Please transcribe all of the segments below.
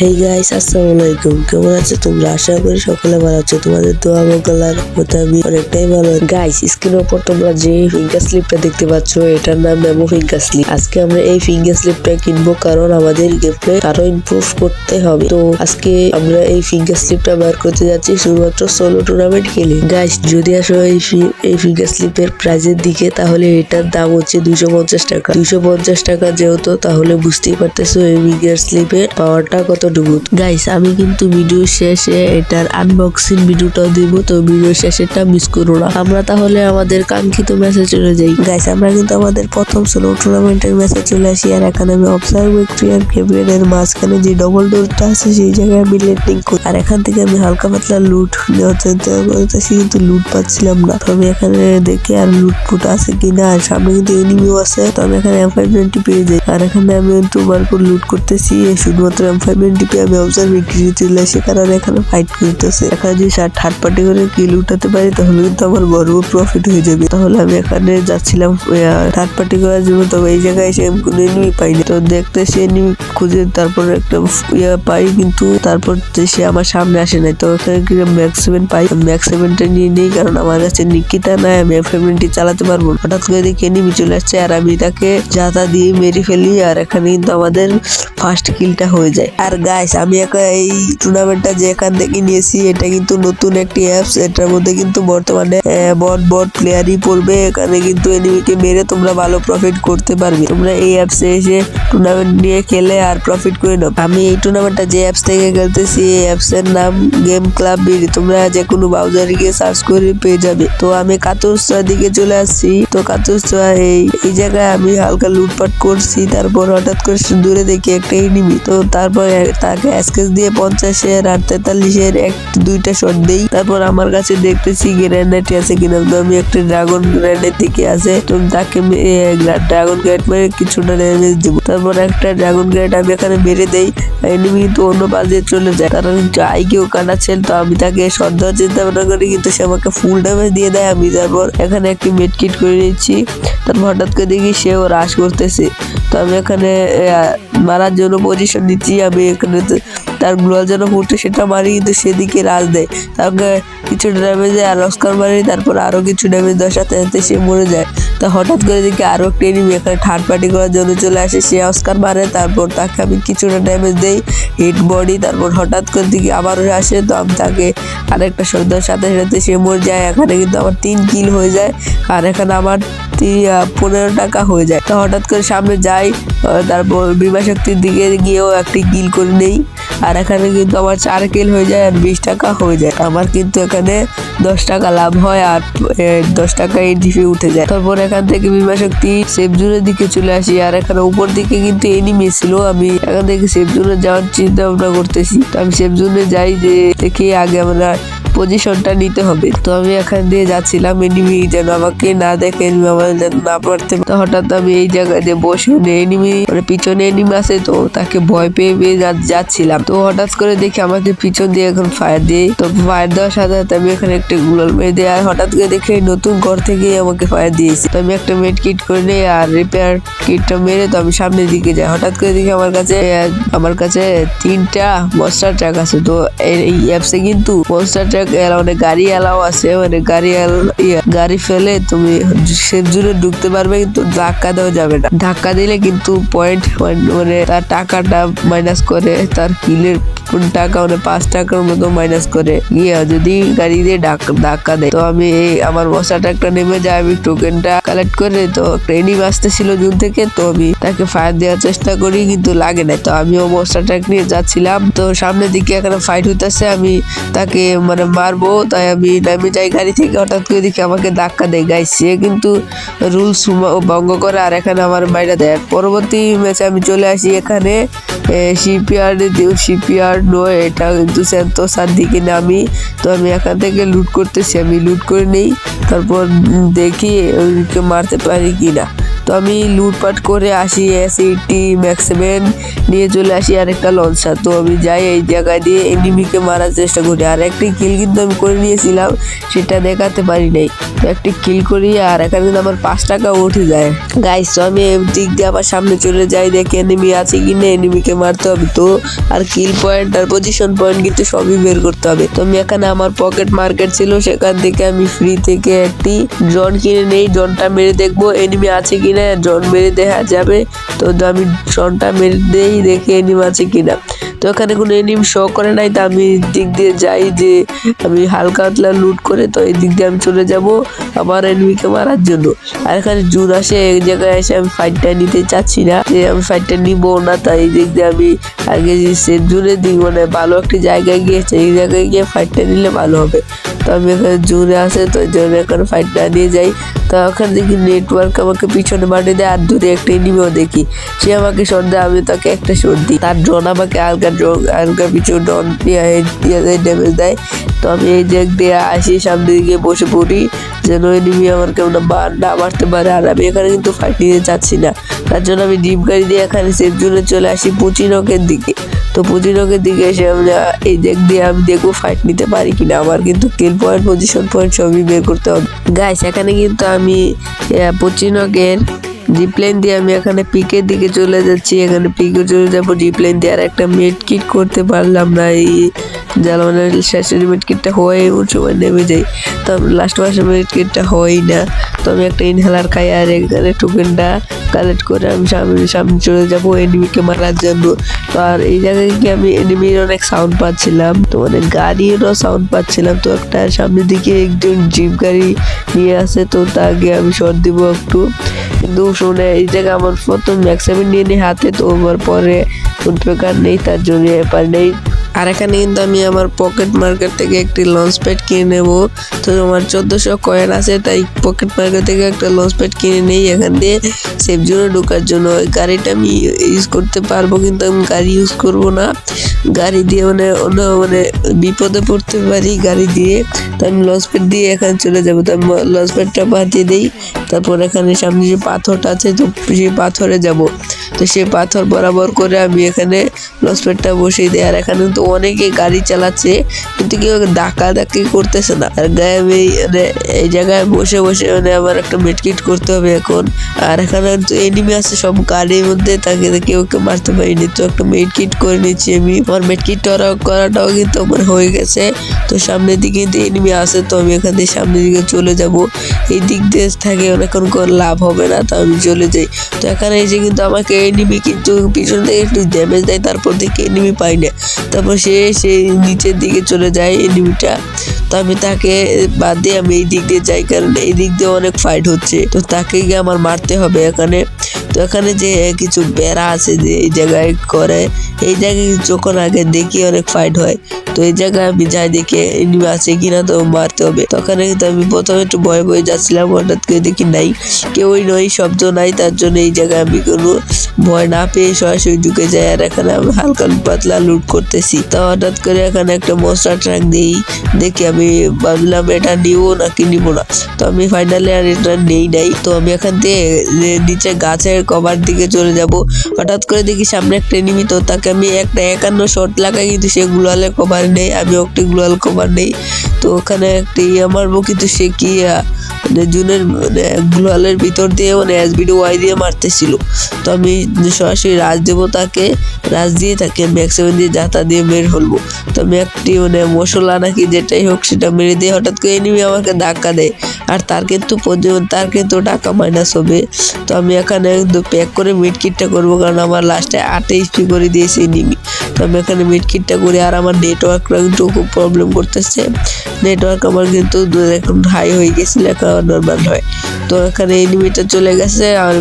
Hey guys, আসসালামু আলাইকুম। কেমন আছো তোমরা? আশা করি সকলে ভালো আছো। তোমাদের দোয়া মোকালার মতো আমি অনেকটাই ভালো। গাইস, স্ক্রিনের উপর তোমরা যে ফিঙ্গার স্লিপটা দেখতে পাচ্ছ, এটার নাম মেমো ফিঙ্গার স্লিপ। আজকে আমরা এই ফিঙ্গার স্লিপটা কিনবো, কারণ আমাদের গেমপ্লে আরো ইমপ্রুভ করতে হবে। তো আজকে আমরা এই ফিঙ্গার স্লিপটা বার করতে যাচ্ছি শুধুমাত্র সোলো টুর্নামেন্ট খেলে। গাইস, যদি আসো এই ফিঙ্গার স্লিপের প্রাইজের দিকে, তাহলে এটার দাম হচ্ছে 250 টাকা। 250 টাকা যেহেতু, তাহলে বুঝতেই পারতেছো এই ফিঙ্গার স্লিপের পাওয়ারটা কত। গাইস, আমি কিন্তু ভিডিও শেষে এটার আনবক্সিং ভিডিওটা দিব, তো ভিডিও শেষেটা মিস করো না। আমরা তাহলে আমাদের কাঙ্ক্ষিত ম্যাচে চলে যাই। গাইস, আমরা কিন্তু আমাদের প্রথম সোলো টুর্নামেন্টের ম্যাচে চলে আসি। আর এখানে আমি অবজারভেটরি আর কেবিনের মাঝখানে যে ডবল ডোরটা আছে, সেই জায়গায় আমি ল্যান্ডিং করি। আর এখান থেকে আমি হালকা পাতলা লুট নেওয়ার চিন্তা করতেছি, কিন্তু লুট পাচ্ছিলাম না। তো আমি এখানে দেখি আর লুট ফুট আছে কিনা। আর সামনে কিন্তু এনিমিও আছে, তো আমি এখানে M590 পেয়ে যাই। আর এখানে আমি তোমার লুট করতেছি, শুধুমাত্র M590 আমি অবজারভেটরি চলে আসি, কারণ এখানে ফাইট করতেছে। এখানে যদি থার্ড পার্টি করে কিল উঠাতে পারি, তাহলে কিন্তু আমার বড় প্রফিট হয়ে যাবে। তাহলে আমি এখানে যাচ্ছিলাম থার্ড পার্টি করার জন্য, তবে এই জায়গায় এসে আমি কোনো এনিমি পাইনি। তো দেখতে সে এনিমি খুঁজে তারপর একটা পাই, কিন্তু তারপর সে আমার সামনে আসে নাই। তো এখানে ম্যাক্স 7 পাই, ম্যাক্স 7টা নিয়ে নেই, কারণ আমার কাছে নিকিতা নাই, আমি M590 চালাতে পারবো। হঠাৎ করে দেখি এনিমি চলে আসছে, আর আমি তাকে জাতা দিয়ে মেরে ফেলি। আর এখানে কিন্তু আমাদের ফার্স্ট কিলটা হয়ে যায়। আর গাইস, আমি এই টুর্নামেন্টটা যে এখান থেকে নিয়েছি, এটা কিন্তু নতুন একটি অ্যাপস। এটার মধ্যে কিন্তু বর্তমানে বট প্লেয়ারই পড়বে। এখানে কিন্তু এনিমিকে মেরে তোমরা ভালো প্রফিট করতে পারবে। তোমরা এই অ্যাপসে এসে টুর্নামেন্ট নিয়ে খেলে আর প্রফিট করে নাও। আমি এই টুর্নামেন্টটা যে অ্যাপস থেকে খেলতেছি, এই অ্যাপস এর নাম গেম ক্লাব বিডি। তোমরা যে কোনো ব্রাউজারে গিয়ে সার্চ করে পেয়ে যাবে। তো আমি কাতুরচর দিকে চলে আসছি। তো কাতুরচর এই জায়গায় আমি হালকা লুটপাট করছি। তারপর হঠাৎ করে দূরে দেখি একটা এনিমি। তো তারপর তাকে স্কেচ দিয়ে 50-এর আর 43-এর দুইটা শট দেই। তারপর আমার কাছে দেখতেছি গ্রেনেড আছে কিনা। তো আমি একটা ড্রাগন গ্রেনেড দিকে আছে, তো তাকে ড্রাগন গ্রেনেড মেরে কিছুটা ড্যামেজ দিব। তারপর একটা ড্রাগন গ্রেনেড আমি এখানে মেরে দেই। এনিমি তো অন্য পাশে চলে যায়, কারণ কেউ কাটাচ্ছেন। তো আমি তাকে শট দেওয়ার চিন্তা ভাবনা করি, কিন্তু সে আমাকে ফুল ড্যামেজ দিয়ে দেয়। আমি তারপর এখানে একটি মেড কিট করে নিচ্ছি। তারপর হঠাৎ করে দেখি সেও রাশ করতেছে। তো আমি এখানে মারার জন্য পজিশন নিচ্ছি। আমি এখানে তার গ্লোয়াল যেন ফুটে সেটা মারি, কিন্তু সেদিকে রাজ দেয়। তাকে কিছু ড্যামেজ দেয় আর অস্কার মারি। তারপর আরো কিছু ড্যামেজ দেওয়ার সাথে সাথে সে মরে যায়। তো হঠাৎ করে দেখি আরো একটা এনিমি এখানে থার্ড পার্টি করার জন্য চলে আসে। সে অস্কার মারে, তারপর তাকে আমি কিছুটা ড্যামেজ দেই, হিট বডি। তারপর হঠাৎ করে দেখি আবারও আসে, তো আমি তাকে আরেকটা শব্দের সাথে সাথে সে মরে যায়। এখানে কিন্তু আমার 3 কিল হয়ে যায়। আর এখানে আমার 15 টাকা হয়ে যায়। তো হঠাৎ করে সামনে যাই, তারপর বিমা শক্তির দিকে গিয়েও একটি কিল করে নেই। আর এখানে কিন্তু আমার 4 কিল হয়ে যায় আর 20 টাকা হয়ে যায়। আমার কিন্তু এখানে 10 টাকা লাভ হয় আর 10 টাকা এন্ট্রি ফি উঠে যায়। তারপর এখান থেকে বিমা শক্তি সেফ জোনের দিকে চলে আসি। আর এখানে উপর দিকে কিন্তু এনিমি ছিল। আমি এখান থেকে সেফ জোনে যাওয়ার চিন্তা ভাবনা করতেছি। তো আমি সেফ জোনে যাই, যে দেখি আগে আমরা পজিশনটা নিতে হবে। তো আমি এখান দিয়ে যাচ্ছিলাম, এনিমি যেন আমাকে না দেখে, এনিমি আমার যেন না পড়তে। তো হঠাৎ আমি এই জায়গায় যে বসে এনিমি পিছনে এনিমি আছে, তো তাকে ভয় পেয়ে যাচ্ছিলাম। তো হঠাৎ করে দেখি আমাকে পিছন দিয়ে এখন ফায়ার দিয়ে। তো ফায়ার দেওয়ার সাথে সাথে আমি এখানে একটা গুলাল মেরে দিই। আর হঠাৎ করে দেখি নতুন ঘর থেকে আমাকে ফায়ার দিয়েছে। তো আমি একটা মেড কিট করে নিই আর রিপেয়ার কিটটা মেরে তো আমি সামনের দিকে যাই। হঠাৎ করে দেখি আমার কাছে 3টা মনস্টার ট্রাক আছে। তো এই অ্যাপসে কিন্তু মনস্টার ট্রাক মানে গাড়ি এলাও আছে, মানে গাড়ি ফেলে তুমি সেফ জোনে ঢুকতে পারবে, কিন্তু ধাক্কা দেওয়া যাবে না। ধাক্কা দিলে কিন্তু পয়েন্ট মানে তার টাকাটা মাইনাস করে, তার কিলের টাকা মানে 5 টাকার মতো মাইনাস করে গিয়ে যদি গাড়ি দিয়ে ধাক্কা দেয়। তো আমি আমার মশা ট্রাকটা নেমে যায়, আমি টোকেনটা কালেক্ট করে, তো একটা এনিমি আসতেছিল জুন থেকে, তো আমি তাকে ফায়ার দেওয়ার চেষ্টা করি, কিন্তু লাগে না। তো আমিও মশা ট্রাক নিয়ে যাচ্ছিলাম। তো সামনের দিকে এখানে ফাইট হইতেছে, আমি তাকে মানে মারবো, তাই আমি নেমে যাই গাড়ি থেকে। হঠাৎ করে দেখি আমাকে ধাক্কা দেয়। গাইস, সে কিন্তু রুলস ভঙ্গ করে আর এখানে আমার বাইরে দেয়। পরবর্তী ম্যাচে আমি চলে আসি এখানে শিপইয়ার্ড নয়, এটা কিন্তু সেন্তোসার দিকে নামি। তো আমি এখান থেকে লুট করতেছি, আমি লুট করে নেই। তারপর দেখি ওইকে মারতে পারি কিনা। তো তো আমি লুটপাট করে আসি, SAT ম্যাক্স 7 নিয়ে চলে আসি আরেকটা লঞ্চার। তো আমি যাই এই জায়গায় দিয়ে এনিমিকে মারার চেষ্টা করি, আর একটি কিল কিন্তু আমি করে নিয়েছিলাম, সেটা দেখাতে পারি নাই। তো একটি কিল করি আর এখানে কিন্তু আমার 5 টাকা উঠে যায় গাইস। তো আমি দিক দিয়ে আবার সামনে চলে যাই, দেখি এনিমি আছে কিনা, এনিমিকে মারতে হবে। তো আর কিল পয়েন্ট আর পজিশন পয়েন্ট কিন্তু সবই বের করতে হবে। তো আমি এখানে আমার পকেট মার্কেট ছিল, সেখান থেকে আমি ফ্রি থেকে একটি ড্রোন কিনে নেই, ড্রোনটা মেরে দেখবো এনিমি আছে কিনা। ড্রোন মেরে দেখা যাবে, তো আমি ড্রোনটা মেরে দেই, দেখি এনিমি আছে কিনা। তো এখানে কোনো এনিমি শো করে নাই, তো আমি দিক দিয়ে যাই যে আমি হালকা হাতলা লুট করে, তো এই দিক দিয়ে আমি চলে যাব আবার এনিমিকে মারার জন্য। আর এখানে জুন আসে, এই জায়গায় এসে আমি ফাইটটা নিতে চাচ্ছি না, যে আমি ফাইটটা নিব না। তাই এই দিক দিয়ে আমি আগে যে সেফ জোনের দিক মানে ভালো একটি জায়গায় গিয়েছে, এই জায়গায় গিয়ে ফাইটটা নিলে ভালো হবে। তো আমি এখানে জুনে আসে, তো এই জন্য এখানে ফাইটটা নিয়ে যাই। তো ওখানে দেখি নেটওয়ার্ক আমাকে পিছনে মাটি দেয়, আর দূরে একটা এনিমিও দেখি, সে আমাকে শট দেয়, আমি তাকে একটা শট দিই। তার ড্রোন আমাকে হালকা পিছু ড্রোন দিয়ে ড্যামেজ দেয়। তো আমি এই জায়গ দিয়ে আসি, সামনের দিকে বসে পড়ি যেন এনিমি আমার কেমন না মারতে পারে। আর আমি এখানে কিন্তু ফাইট নিতে চাচ্ছি না, তার জন্য আমি জিপ গাড়ি দিয়ে এখানে সেফ জোনে চলে আসি পুচিনকের দিকে। তো পুচিনকের দিকে এসে আমি এই দিক দিয়ে আমি দেখবো ফাইট নিতে পারি কিনা। আমার কিন্তু কিল পয়েন্ট পজিশন পয়েন্ট সবই বের করতে হবে গাইস। এখানে কিন্তু আমি পুচিনকের জিপ্লেন দিয়ে আমি এখানে পিকের দিকে চলে যাচ্ছি, এখানে পিকে চলে যাবো জিপ্লেন দিয়ে। আর একটা মেড কিট করতে পারলাম না, এই জ্বালানোর শেষের মেড কিটটা হয়ে সময় নেমে যাই। তো আমি লাস্ট মাসে মেড কিটটা হয়ই না, তো আমি একটা ইনহেলার খাই আর এখানে টোকেনটা কালেক্ট করে আমি সামনে চলে যাবো এনিমিকে মারার জন্য। তো আর এই জায়গায় গিয়ে আমি এনিমির অনেক সাউন্ড পাচ্ছিলাম, তো অনেক গাড়িরও সাউন্ড পাচ্ছিলাম। তো একটা সামনের দিকে একজন জিপ গাড়ি নিয়ে আসে, তো তাকে আমি শট দিব একটু, কিন্তু শুনে এই জায়গায় আমার প্রথম ম্যাক্স 7 নিয়ে নিই হাতে। তো আমার পরে কোন প্রকার নেই, তার জন্য এবার নেই। আর এখানে কিন্তু আমি আমার পকেট মার্কেট থেকে একটি লঞ্চ প্যাড কিনে নেবো। তো আমার 1400 কয়েন আছে, তাই পকেট মার্কেট থেকে একটা লঞ্চ প্যাড কিনে নেই এখান দিয়ে সেফ জোনে ঢোকার জন্য। ওই গাড়িটা আমি ইউজ করতে পারবো, কিন্তু আমি গাড়ি ইউজ করব না, গাড়ি দিয়ে মানে বিপদে পড়তে পারি গাড়ি দিয়ে। তো আমি লঞ্চ প্যাড দিয়ে এখানে চলে যাবো। তো আমি লঞ্চ প্যাডটা পাঠিয়ে দিই, তারপর এখানে সামনে যে পাথরটা আছে, তো সেই পাথরে যাব। তো সেই পাথর বরাবর করে আমি এখানে লঞ্চ প্যাডটা বসিয়ে দিই। আর এখানে তো অনেকে গাড়ি চালাচ্ছে, কিন্তু কেউ ধাক্কি করতেছে না। আর আমি এই জায়গায় বসে বসে আমার একটা মেডকিট করতে হবে এখন। আর এখানে তো এনিমি আছে সব গাড়ির মধ্যে, তাকে কেউ মারতে পারিনি। তো একটা মেডকিট করে নিচ্ছি আমি, আমার মেডকিট করাটাও কিন্তু আমার হয়ে গেছে। তো সামনের দিকে কিন্তু এনিমি আছে, তো আমি এখান থেকে সামনের দিকে চলে যাব। এই দিক দিয়ে থাকে অনেকক্ষণ করে লাভ হবে না, তো আমি চলে যাই। তো এখানে এসে কিন্তু আমাকে এনিমি কিন্তু পিছন থেকে একটু ড্যামেজ দেয়, তারপর থেকে এনিমি পাই না। তারপর সে নিচের দিকে চলে যায় এনিমিটা। তো আমি তাকে বাদ দিয়ে আমি এই দিক দিয়ে যাই, কারণ এই দিক দিয়ে অনেক ফাইট হচ্ছে, তো তাকে গিয়ে আমার মারতে হবে এখানে। তো এখানে যে কিছু বেড়া আছে যে এই জায়গায় করে, এই জায়গায় যখন আগে দেখি অনেক ফাইট হয়, তো এই জায়গায় আমি যাই দেখি এনিমি আছে কিনা, তো মারতে হবে। তখন কিন্তু আমি প্রথমে একটু ভয় যাচ্ছিলাম, হঠাৎ করে দেখি নাই, কেউই নয়, শব্দ নাই, তার জন্য এই জায়গায় আমি কোনো ভয় না পেয়ে সরাসরি ঢুকে যাই। আর এখানে আমি হালকা পাতলা লুট করতেছি। তো হঠাৎ করে এখানে একটা মনস্টার ট্রাক দেখি আমি ভাবলাম এটা নিবো নাকি নিব না, তো আমি ফাইনালি আর এটা নেই নাই। তো আমি এখান থেকে নিচে গাছের কভার দিকে চলে যাব। হঠাৎ করে দেখি সামনে একটা এনিমি, তো তাকে আমি একটা 51 শট লাগাই, কিন্তু সে গ্লোয়ালের কভার নেই, আমি একটি গ্লোয়াল কভার নেই। তো ওখানে একটি মারবো, কিন্তু সে কি জুনের গ্লোয়ালের ভিতর দিয়ে SBDY দিয়ে মারতেছিল। তো আমি সরাসরি রাজ দেবো তাকে, রাজ দিয়ে তাকে ম্যাক্স 7 দিয়ে জাতা দিয়ে মেরে ফেলবো। তো আমি একটি মশলা নাকি যেটাই হোক সেটা মেরে দিয়ে হঠাৎ করে এনিমি আমাকে ধাক্কা দেয়, আর তার কিন্তু টাকা মাইনাস হবে। তো আমি এখানে প্যাক করে মিড কিটটা করবো, কারণ আমার লাস্টে 8 HP করে দিয়েছে এনিমি। তো আমি এখানে মিড কিটটা করি। আর আমার নেটওয়ার্কটা কিন্তু খুব প্রবলেম করতেছে, নেটওয়ার্ক আমার কিন্তু এখন হাই হয়ে গেছিল, এখন নর্মাল হয়। তো এখানে এনিমিটা চলে গেছে, আর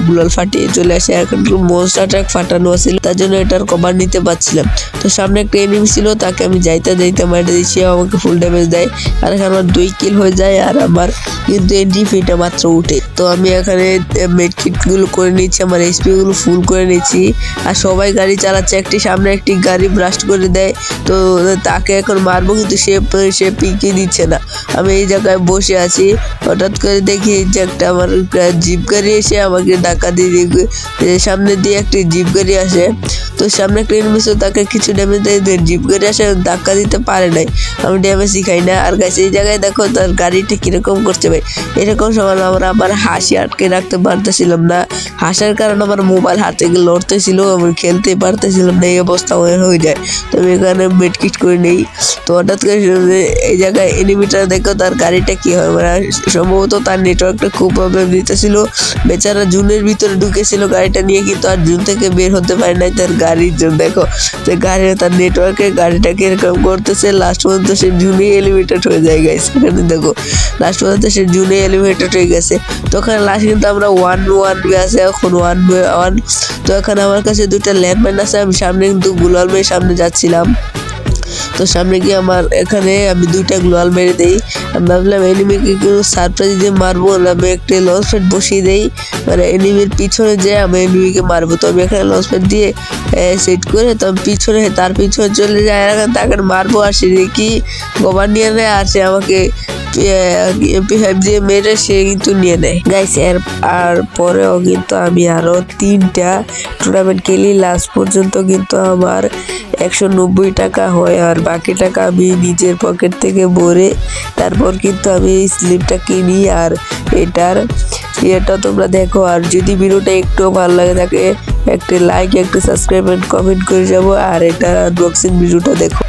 গ্লোয়াল ফাটিয়ে চলে আসে। এখন মনস্টার ট্রাক ফাটানো ছিল, তার জন্য এটার কভার নিতে পারছিলাম। তো সামনে একটা এনিমি ছিল, তাকে আমি যাইতে মাইটা দিচ্ছি, আমাকে ফুল ড্যামেজ দেয়। আর এখানে আমার 2 কিল হয়ে যায়, আর আমার কিন্তু এনজিপিটা মাত্র উঠে। তো আমি এখানে মেড কিট গুলো করে নিচ্ছি, আমার HP গুলো ফুল করে নিচ্ছি। আর সবাই গাড়ি চালাচ্ছে, একটি সামনে একটি গাড়ি ব্রাস্ট করে দেয়। তো তাকে এখন মারবো, কিন্তু সে পিকে দিচ্ছে না। আমি এই জায়গায় বসে আছি, হঠাৎ করে দেখি যে একটা আমার জিপ গাড়ি এসে আমাকে ধাক্কা দিয়ে সামনে দিয়ে একটা জিপ গাড়ি আসে। তো সামনে একটা এনিমি ছিল, তাকে কিছু ড্যামেজ দিয়ে জিপ গাড়ি আসে ধাক্কা দিতে পারে নাই, আমি ড্যামেজই খাই না। আর গাইস এই জায়গায় দেখো তার গাড়িটা কিরকম করছে ভাই। এরকম সময় আমার হাসি আটকে রাখতে পারতেছিলাম না, হাসার কারণে আমার মোবাইল হাতে লড়তেছিল, আমি খেলতে পারতেছিলাম না, এই অবস্থা হয়ে যায়। তো আমি এখানে মেডকিট করে নেই। তো হঠাৎ করে এই জায়গায় এনিমিটা দেখো তার গাড়িটা কি হয়, মানে সম্ভবত তার নেটওয়ার্কটা খুব প্রবলেম দিতেছিল, বেচারা জুনের ভিতরে ঢুকেছিল গাড়িটা নিয়ে, কিন্তু আর জুন থেকে বের হতে পারে নাই তার গাড়ির জন্য। দেখো যে গাড়ি তার নেটওয়ার্কে গাড়িটাকে এরকম করতেছে, লাস্ট পর্যন্ত সে জুনে এলিভেটেড হয়ে যায় গাইস। এখানে দেখো লাস্ট পর্যন্ত সে জুনে এলিভেটেড হয়ে গেছে। তো ওখানে লাস্ট কিন্তু আমরা 1-1 আছে, এখন 1-1। তো এখানে আমার কাছে দুটো ল্যান্ডমাইন আছে, আমি সামনে কিন্তু গুলাল মেয়ের সামনে যাচ্ছিলাম। তো সামনে গিয়ে এখানে আমি দুইটা গ্লোয়াল মেরে দেই। আমি ভাবলাম এনিমিকে একটু সারপ্রাইজ দিয়ে মারবো, আমি একটা লঞ্চ প্যাড বসিয়ে দেই, মানে এনিমির পিছনে যে আমি এনিমিকে মারবো। তো আমি এখানে লঞ্চ প্যাড দিয়ে সেট করে তো আমি তার পিছনে চলে যায়, তাকে মারবো, আর সে কি গোবার নিয়ে নেয়, আর সে আমাকে MP5 দিয়ে মেরে সে কিন্তু নিয়ে নেয় গাইস। আর পরেও কিন্তু আমি আরো 3টা টুর্নামেন্ট খেলি, লাস্ট পর্যন্ত কিন্তু আমার 190 টাকা হয়, আর বাকি টাকা আমি নিজের পকেট থেকে ভরে তারপর কিন্তু আমি এই স্লিপটা কিনি। আর এটা তোমরা দেখো, আর যদি ভিডিওটা একটু ভালো লাগে থাকে একটা লাইক, একটা সাবস্ক্রাইব এন্ড কমেন্ট করে যাবো, আর এটা আনবক্সিং ভিডিওটা দেখো।